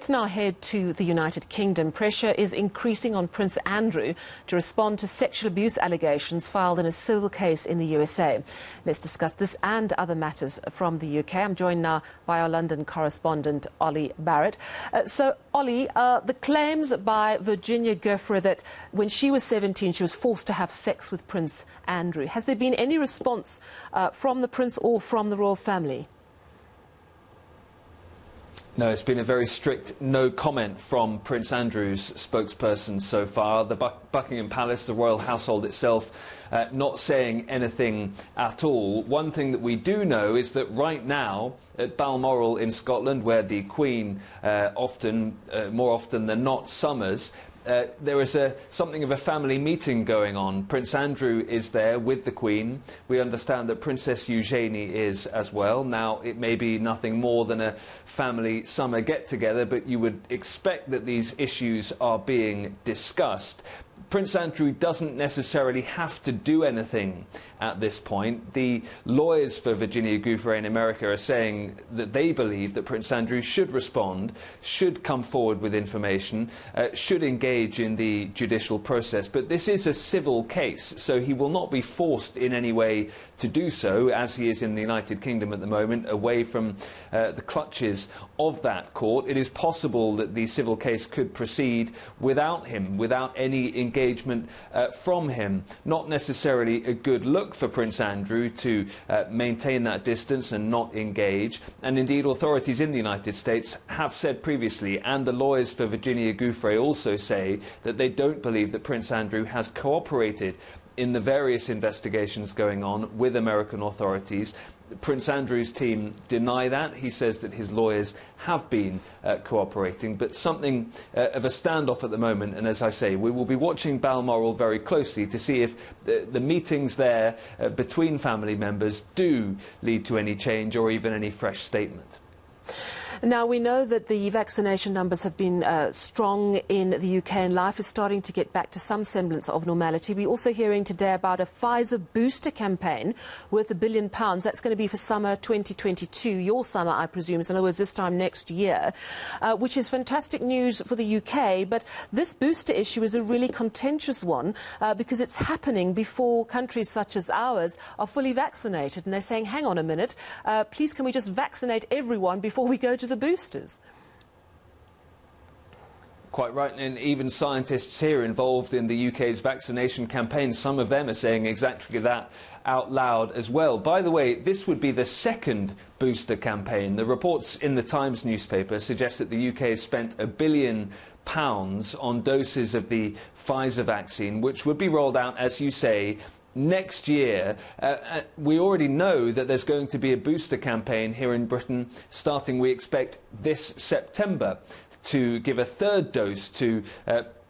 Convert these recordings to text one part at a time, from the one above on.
Let's now head to the United Kingdom. Pressure is increasing on Prince Andrew to respond to sexual abuse allegations filed in a civil case in the USA. Let's discuss this and other matters from the UK. I'm joined now by our London correspondent, Olly Barratt. So, Olly, the claims by Virginia Giuffre that when she was 17 she was forced to have sex with Prince Andrew. Has there been any response from the Prince or from the royal family? No, it's been a very strict no comment from Prince Andrew's spokesperson so far. The Buckingham Palace, the royal household itself, not saying anything at all. One thing that we do know is that right now at Balmoral in Scotland, where the Queen more often than not summers, there is something of a family meeting going on. Prince Andrew is there with the Queen. We understand that Princess Eugenie is as well. Now, it may be nothing more than a family summer get-together, but you would expect that these issues are being discussed. Prince Andrew doesn't necessarily have to do anything at this point. The lawyers for Virginia Giuffre in America are saying that they believe that Prince Andrew should respond, should come forward with information, should engage in the judicial process. But this is a civil case, so he will not be forced in any way to do so, as he is in the United Kingdom at the moment, away from the clutches of that court. It is possible that the civil case could proceed without him, without any engagement from him. Not necessarily a good look for Prince Andrew to maintain that distance and not engage. And indeed, authorities in the United States have said previously, and the lawyers for Virginia Giuffre also say, that they don't believe that Prince Andrew has cooperated in the various investigations going on with American authorities. Prince Andrew's team deny that. He says that his lawyers have been cooperating, but something of a standoff at the moment. And as I say, we will be watching Balmoral very closely to see if the meetings there between family members do lead to any change or even any fresh statement. Now, we know that the vaccination numbers have been strong in the UK and life is starting to get back to some semblance of normality. We're also hearing today about a Pfizer booster campaign worth £1 billion. That's going to be for summer 2022, your summer, I presume, so in other words, this time next year, which is fantastic news for the UK. But this booster issue is a really contentious one because it's happening before countries such as ours are fully vaccinated. And they're saying, hang on a minute, please can we just vaccinate everyone before we go to the boosters? Quite right, and even scientists here involved in the UK's vaccination campaign, some of them are saying exactly that out loud as well. By the way, this would be the second booster campaign. The reports in the Times newspaper suggest that the UK has spent £1 billion on doses of the Pfizer vaccine, which would be rolled out, as you say, next year. We already know that there's going to be a booster campaign here in Britain starting, we expect, this September, to give a third dose to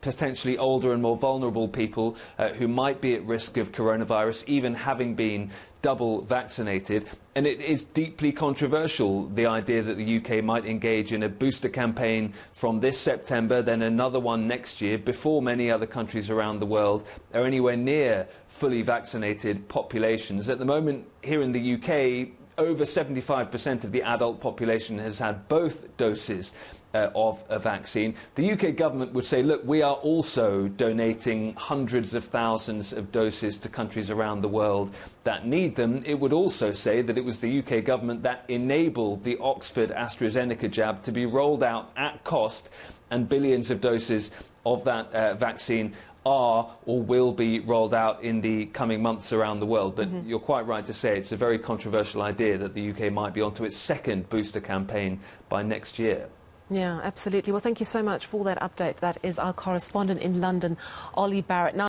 potentially older and more vulnerable people who might be at risk of coronavirus, even having been double vaccinated. And it is deeply controversial, the idea that the UK might engage in a booster campaign from this September, then another one next year, before many other countries around the world are anywhere near fully vaccinated populations. At the moment, here in the UK, over 75% of the adult population has had both doses of a vaccine. The UK government would say, look, we are also donating hundreds of thousands of doses to countries around the world that need them. It would also say that it was the UK government that enabled the Oxford AstraZeneca jab to be rolled out at cost, and billions of doses of that vaccine are or will be rolled out in the coming months around the world. But you're quite right to say it's a very controversial idea that the UK might be onto its second booster campaign by next year. Yeah, absolutely. Well, thank you so much for that update. That is our correspondent in London, Olly Barratt. Now